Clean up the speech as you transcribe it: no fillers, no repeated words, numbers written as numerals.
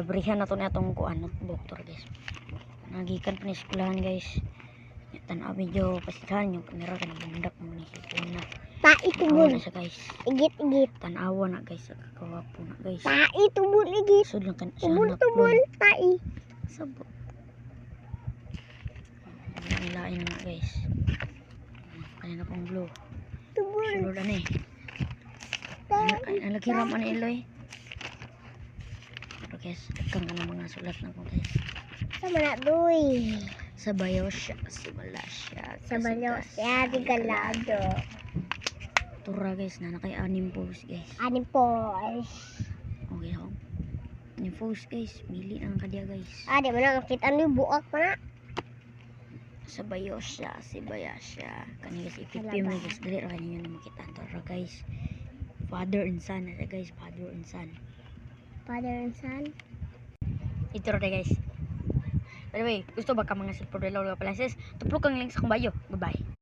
Berihan na to na itong kuan notebook to guys. Nagikan pa ni eskulahan guys. Tanaw medyo pasidahan yung kamera kan bundak mo ni cellphone na. Tai tubul. Na siya guys. Igit. Tanawa na guys, kawapo na guys. Tai tubul igit. Sud lang kan siya Tubul. Tai. Sabot. Nilain na guys. Kanina pong blue. Tubul. Sulod ani. Ang lagi ram ani Eloy. Pero guys, kang mga sulat na ko guys. Sama na doy. Sa Bayosya, si Malasya. Sa Bayosya, di Galado. Tura guys, na nakay anim post guys. Anim po. Okay ho. Anim post guys, mili ang kadya guys. Di mo na nakita niyo buak pa na. Sa Bayosya, si Bayasya. Kani guys, ipipim na guys. Dali ra kanyo na makita. Tura guys. Father and son. Ito guys, father and son. Father and son. Ito ra guys. By the way, gusto ba ka mga support dalaw pala sis? Tuplok kang link sa kong bio. Bye-bye.